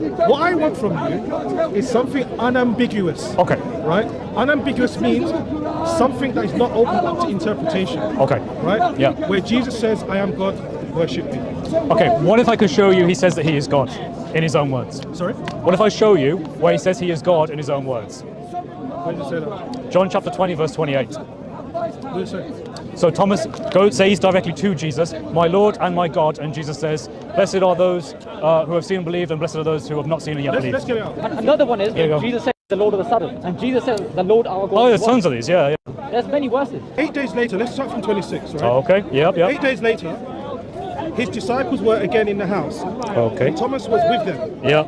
What I want from you is something unambiguous. Okay. Right? Unambiguous means something that is not open up to interpretation. Okay. Right? Yeah. Where Jesus says, I am God, worship me. Okay, what if I could show you he says that he is God in his own words? Sorry? What if I show you where he says he is God in his own words? Where did you say that? John chapter 20, verse 28. What did it say? So Thomas says directly to Jesus, my Lord and my God, and Jesus says, blessed are those who have seen and believed, and blessed are those who have not seen and yet believed. Let's get it out. Another one is Jesus says the Lord of the Sabbath, and Jesus says the Lord our God. Oh, there's tons of these, yeah. There's many verses. 8 days later, let's start from 26, right? Oh, okay, yep. 8 days later, his disciples were again in the house. Okay. Thomas was with them. Yeah.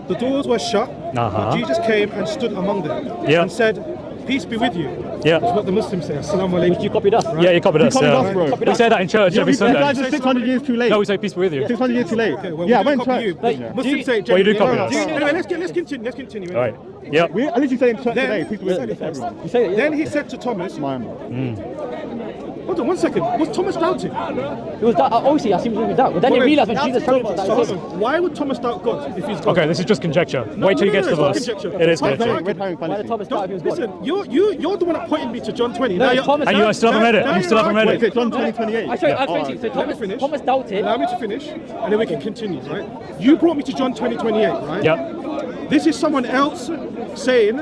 The doors were shut. Uh-huh. Jesus came and stood among them and said, peace be with you. Yeah. That's what the Muslims say. Assalamu alaikum. You copied us, right? Yeah, you copied us. copied We say that in church every You Sunday. guys are 600 years too late. No, we say peace be with you. 600 years too late. Okay, well, yeah, we when do copy church. you. Muslims say Well, you do copy generally. us. Anyway, let's continue. All right. Yep. We at least you say in church Then- today. Peace be with everyone. You say it, yeah. Then he said to Thomas, hold on 1 second, was Thomas doubting? It was that, obviously, I seem to be doubt. But then he realized when Jesus told him that. So, why would Thomas doubt God if he's God? Okay, this is just conjecture. Wait till he gets to the it's verse. not conjecture. It is Why conjecture. We're having Why fun. did Thomas doubt if he was God? Listen, you're the one that pointed me to John 20. No, you're- Thomas- And you still haven't read it. now You still you're haven't read Wait, it. is it John 20:28? I show you, Yeah, I alright. so Let me finish. Thomas doubted. Allow me to finish, and then we can continue, right? You brought me to John 20:28, right? Yep. This is someone else saying,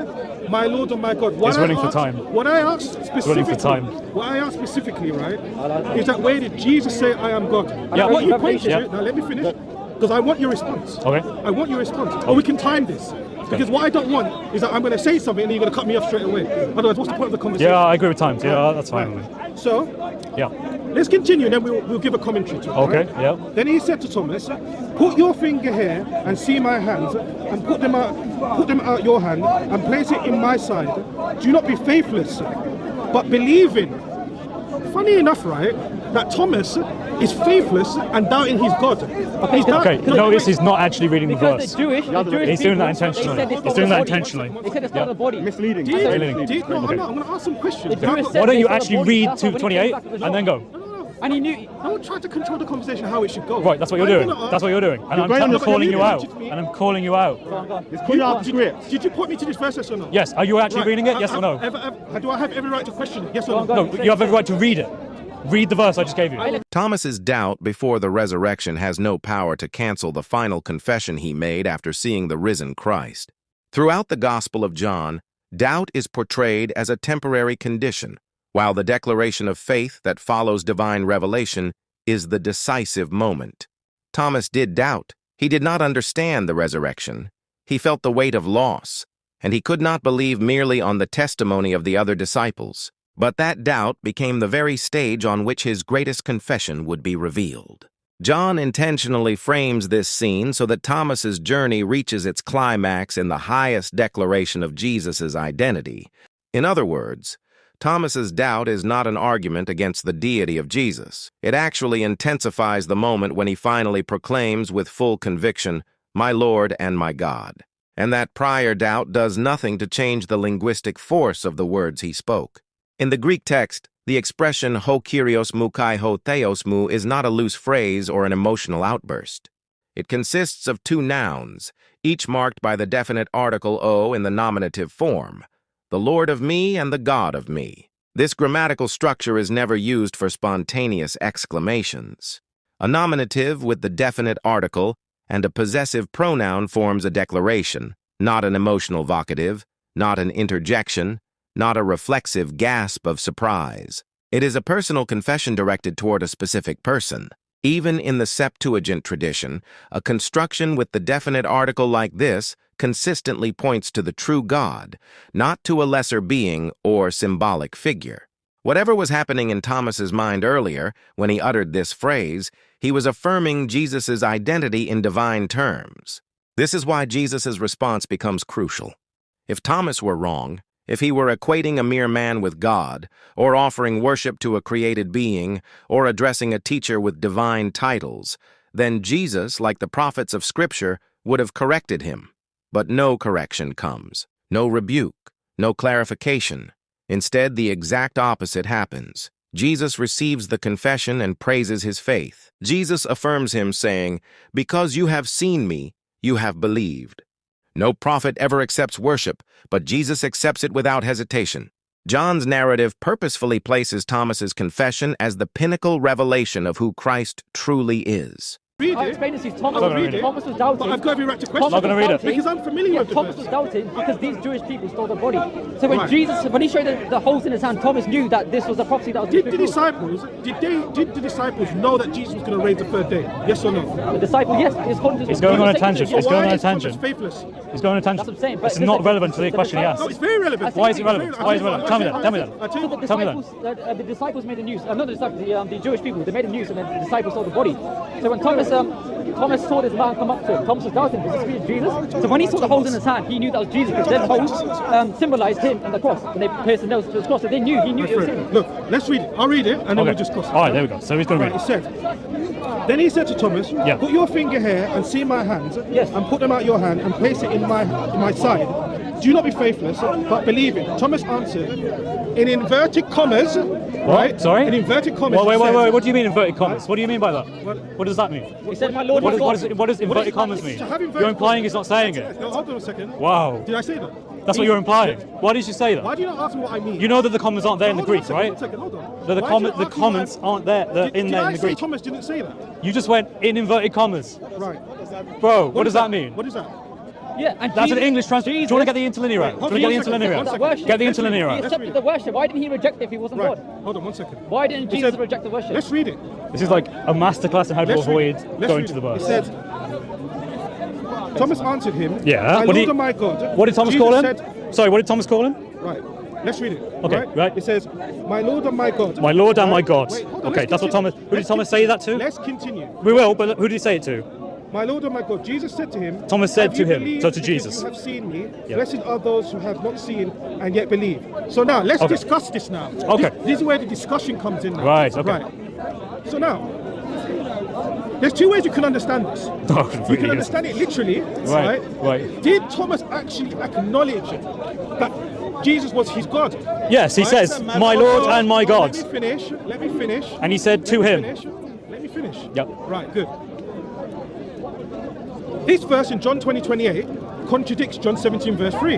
my Lord and my God. He's running for time. What I asked specifically, running for time. What I asked specifically, right, is that where did Jesus say, I am God? Yeah. What you pointed Yeah. to, now let me finish, because I want your response. Okay. I want your response. Or we can time this. Because what I don't want is that I'm going to say something and you're going to cut me off straight away. Otherwise, what's the point of the conversation? Yeah, I agree with times. Yeah, that's fine. So, Yeah. let's continue, then we'll give a commentary to it. Okay, right? yeah. Then he said to Thomas, put your finger here and see my hands, and put them out your hand, and place it in my side. Do not be faithless, but believing. Funny enough, right, that Thomas is faithless and doubting he's God. He's Okay, notice he's not actually reading the Because verse. the Jewish He's doing that people, intentionally. they said it's He's not doing the that body. intentionally. They said it's not the body. Misleading. No, I'm Okay. going to ask some questions. The Jewish said Why don't it's you not the actually body. read That's why to when he 28 came back, it was and then wrong. go? And he knew. Don't try to control the conversation how it should go. Right, that's what you're doing. That's what you're doing. And I'm going on the calling you out. script. And I'm calling you out. It's calling out the script. Did you put me to this verse, yes or no? Yes, are you actually Right. reading it? Yes or no? Do I have every right to question it? Yes or no? No, you have every right to read it. Read the verse I just gave you. Thomas's doubt before the resurrection has no power to cancel the final confession he made after seeing the risen Christ. Throughout the Gospel of John, doubt is portrayed as a temporary condition, while the declaration of faith that follows divine revelation is the decisive moment. Thomas did doubt. He did not understand the resurrection. He felt the weight of loss, and he could not believe merely on the testimony of the other disciples. But that doubt became the very stage on which his greatest confession would be revealed. John intentionally frames this scene so that Thomas's journey reaches its climax in the highest declaration of Jesus' identity. In other words, Thomas's doubt is not an argument against the deity of Jesus. It actually intensifies the moment when he finally proclaims with full conviction, "My Lord and my God." And that prior doubt does nothing to change the linguistic force of the words he spoke. In the Greek text, the expression ho kyrios mu kai ho theos mu is not a loose phrase or an emotional outburst. It consists of two nouns, each marked by the definite article o in the nominative form, the Lord of me and the God of me. This grammatical structure is never used for spontaneous exclamations. A nominative with the definite article and a possessive pronoun forms a declaration, not an emotional vocative, not an interjection, not a reflexive gasp of surprise. It is a personal confession directed toward a specific person. Even in the Septuagint tradition, a construction with the definite article like this consistently points to the true God, not to a lesser being or symbolic figure. Whatever was happening in Thomas's mind earlier, when he uttered this phrase, he was affirming Jesus' identity in divine terms. This is why Jesus' response becomes crucial. If Thomas were wrong, if he were equating a mere man with God, or offering worship to a created being, or addressing a teacher with divine titles, then Jesus, like the prophets of Scripture, would have corrected him. But no correction comes, no rebuke, no clarification. Instead, the exact opposite happens. Jesus receives the confession and praises his faith. Jesus affirms him, saying, "Because you have seen me, you have believed. No prophet ever accepts worship, but Jesus accepts it without hesitation. John's narrative purposefully places Thomas's confession as the pinnacle revelation of who Christ truly is. Read I it. explained this to you. I'll read it. Thomas was doubting. But I've got every right to question. not gonna read it. Because I'm familiar with the Thomas verse. was doubting because these Jewish people stole the body. So when Right. when he showed the holes in his hand, Thomas knew that this was a prophecy that was Did the fulfilled. disciples, did the disciples know that Jesus was going to raise the third day? Yes or no? The disciple, yes, it's according to He's going on a Jesus. tangent. He's Why going on a is Thomas tangent. faithless? He's going on a That's what I'm tangent. saying. But It's not relevant to the question he No, asked. it's very relevant. Why is it relevant? Why is it relevant? Tell me that. Tell me that. I tell So you the what. disciples, the disciples made the news. Not the disciples, the Jewish people. They made the news, and then the disciples saw the body. So when Thomas saw this man come up to him, Thomas was doubting, "Is this really Jesus?" So when he saw the holes in his hand, he knew that was Jesus because them holes symbolized him and the cross, and they pierced the nails to his cross. So he knew it was him. Look, let's read it. I'll read it and then Okay. we'll discuss it. All right, there we go. So he's going to Right, read it it. said, then he said to Thomas, Yeah. put your finger here and see my hands, Yes. and put them out your hand and place it in my side. Do not be faithless, but believe it. Thomas answered, in inverted commas, right? Sorry? In inverted commas. Wait. it says- What do you mean inverted commas? What do you mean by that? What does that mean? He said, "My Lord, my God." What does inverted commas mean? To have inverted You're implying commas- he's not saying it. No, hold on a second. Wow. Did I say that? That's what you're implying. Why did you say Why that? do you not ask me what I mean? You know that the commas aren't there in the Hold on a Greek, second, right? One second, hold on. The Why do you not comments ask me what comments aren't there. They're in Did there I in the say Greek. Thomas didn't say that? You just went in inverted commas. Right. Bro, what does that mean? What is that? Yeah, and That's an Jesus- English translation. Do you want to get the interlinear out? Do you want to get the interlinear One out? second. Worship. Get the Let's read interlinear it. He out. accepted the worship. Why didn't he reject it if he wasn't Right. God? Hold on one second. Why didn't It Jesus said- reject the worship? Let's read it. This is like a masterclass in how to Let's read avoid it. Let's going read to the it. verse. It said, Thomas answered him, Yeah. my What Lord did and my God. What did Thomas Jesus call him? said- Sorry, what did Thomas call him? Right. Let's read it. Okay, right. It says, my Lord and my God. My Lord and my Right? God. Wait, hold on, Okay, let's that's what continue. Thomas. Who did Let's Thomas say that continue. to? Let's continue. We will, but who did he say it to? My Lord and my God. Jesus said to him, Thomas said "Have to you him, believed so to because Jesus. You have seen me. Yeah. Blessed are those who have not seen and yet believe." So now let's Okay. discuss this now. Okay. This is where the discussion comes in now. Right, okay. Right. So now, there's two ways you can understand this. Oh, You really can is. understand it literally, Right, right? right. Did Thomas actually acknowledge that Jesus was his God? Yes, he Right? says, "My Lord and my God," Let me finish. and he said to him. Let me finish. Yep. Right, good. This verse in John 20:28 contradicts John 17 verse 3,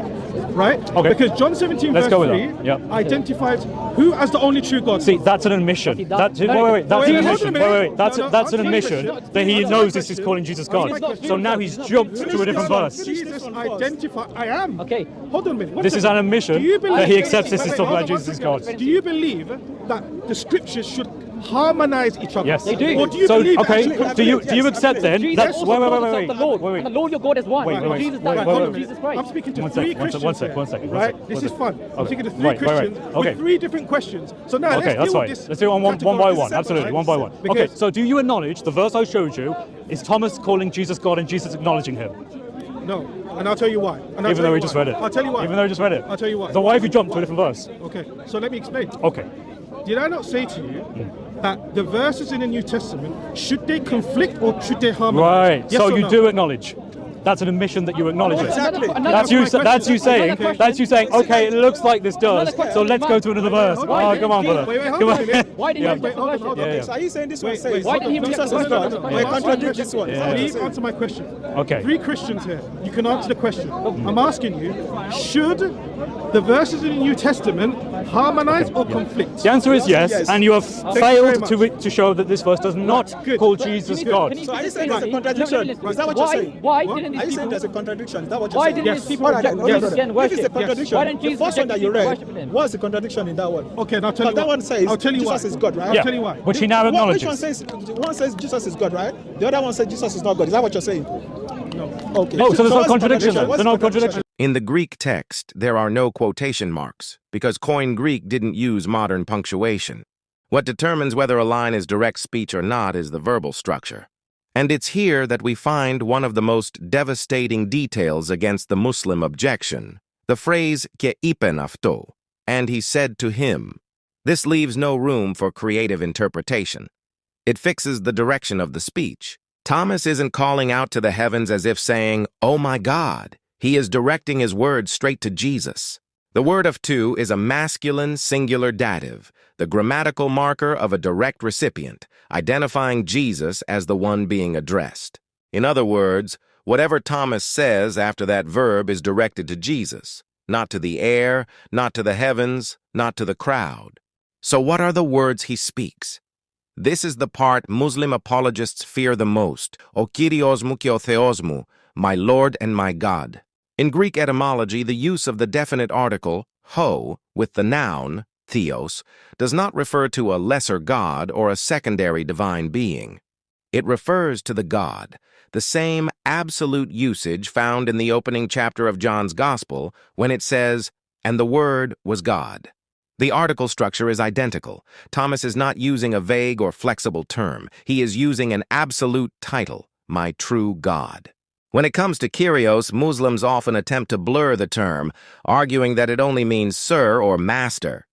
right? Okay. Because John 17 Let's verse go with 3 that. Yep. identifies who as the only true God. See, that's an admission. See, That's no, wait. That's wait, an hold on a admission. minute. Wait. That's No, no, that's an answer my admission question. that he Answer my knows this is question. calling Jesus Answer God. my question. So now he's jumped to a different verse. Jesus identify. I am. Okay. Hold on a minute. One This is second. an admission Do you believe- that he accepts this is Wait, talking hold about on one Jesus is second. God. Do you believe that the scriptures should harmonize each other? Yes. They do. Or do you So believe okay, that do you accept then? Jesus That's also wait. called himself the Lord. Wait. And the Lord your God is one. Wait, And wait, Jesus wait, died wait, in wait, the name wait. of Jesus Christ. I'm speaking to One three sec, one Christians sec, here, one second, right? one This second. is fun. I'm Okay. speaking to three Right. Christians Okay. with three different questions. So now Okay, let's that's deal fine. with this. Let's do it one by one. categorically, Absolutely, right? one by one. Okay, Because- so do you acknowledge the verse I showed you is Thomas calling Jesus God and Jesus acknowledging him? No, and I'll tell you why. And I'll Even tell though you we just why. read it. I'll tell you why. Even though we just read it. I'll tell you why. So why have you jumped to a different verse? Okay, so let me explain. Okay. Did I not say to you that the verses in the New Testament, should they conflict or should they harmonize? Right. Yes So or you no? do acknowledge. That's an admission that you acknowledge it. Exactly. That's you. That's you saying. Another That's you saying. Okay, it looks like this does. Another question. So let's go to another verse. hold on. Oh, come on, brother. Wait, hold Come on a on. minute. Why didn't Yeah. he reject the worship? Yeah, yeah. So are you saying this one Wait, says wait, Why didn't he Jesus reject is the worship? God? No, Why contradict this one? Is that what you're Please saying? answer my question. Okay. Three Christians here. You can answer the question. I'm asking you, should the verses in the New Testament harmonize or conflict? The answer is yes, Yes. and you have very failed much. to show that this verse does not Good. call But Jesus Can you- God. can you So are you just saying there's a explain? contradiction? No, listen. Is that what you're Why- saying? Why What? didn't Are these you saying people? there's a contradiction? Is that what you're Why saying? didn't Yes. these people All right, reject no, no, no, Jesus no. and If worship? it's a contradiction, Why didn't the Jesus first one reject that you people read, worshiping him? what's the contradiction in that one? Okay, and I'll tell you Because that why. one says I'll tell you Jesus why. is God, right? I'll Yeah. tell you why. Which he now Which acknowledges. one says Jesus is God, right? The other one says Jesus is not God. Is that what you're saying? No. Okay. Oh, so there's no what's the contradiction then. What's There's the no contradiction. In the Greek text, there are no quotation marks, because Koine Greek didn't use modern punctuation. What determines whether a line is direct speech or not is the verbal structure. And it's here that we find one of the most devastating details against the Muslim objection, the phrase "ke ipen afto," and he said to him. This leaves no room for creative interpretation. It fixes the direction of the speech. Thomas isn't calling out to the heavens as if saying, "Oh my God." He is directing his words straight to Jesus. The word of to is a masculine singular dative, the grammatical marker of a direct recipient, identifying Jesus as the one being addressed. In other words, Whatever Thomas says after that verb is directed to Jesus, not to the air, not to the heavens, not to the crowd. So what are the words he speaks? This is the part Muslim apologists fear the most. O Kyrios mu και ο Θεός μου, my Lord and my God. In Greek etymology, the use of the definite article, ho, with the noun, theos, does not refer to a lesser god or a secondary divine being. It refers to the God, the same absolute usage found in the opening chapter of John's Gospel when it says, "And the Word was God." The article structure is identical. Thomas is not using a vague or flexible term. He is using an absolute title, my true God. When it comes to Kyrios, Muslims often attempt to blur the term, arguing that it only means sir or master.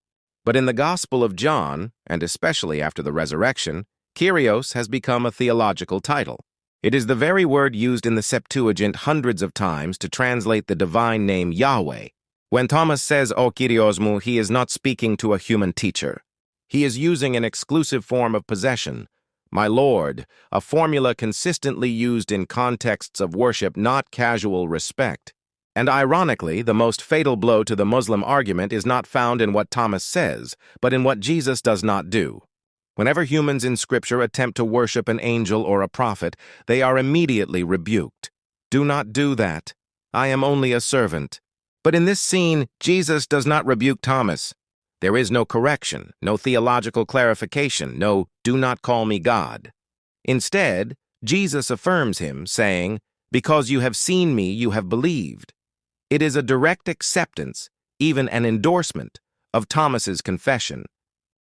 But in the Gospel of John, and especially after the resurrection, Kyrios has become a theological title. It is the very word used in the Septuagint hundreds of times to translate the divine name Yahweh. When Thomas says, O Kyrios mu, he is not speaking to a human teacher. He is using an exclusive form of possession, my Lord, a formula consistently used in contexts of worship, not casual respect. And ironically, the most fatal blow to the Muslim argument is not found in what Thomas says, but in what Jesus does not do. Whenever humans in Scripture attempt to worship an angel or a prophet, they are immediately rebuked. Do not do that. I am only a servant. But in this scene, Jesus does not rebuke Thomas. There is no correction, no theological clarification, no "do not call me God." Instead, Jesus affirms him, saying, "Because you have seen me, you have believed." It is a direct acceptance, even an endorsement, of Thomas's confession.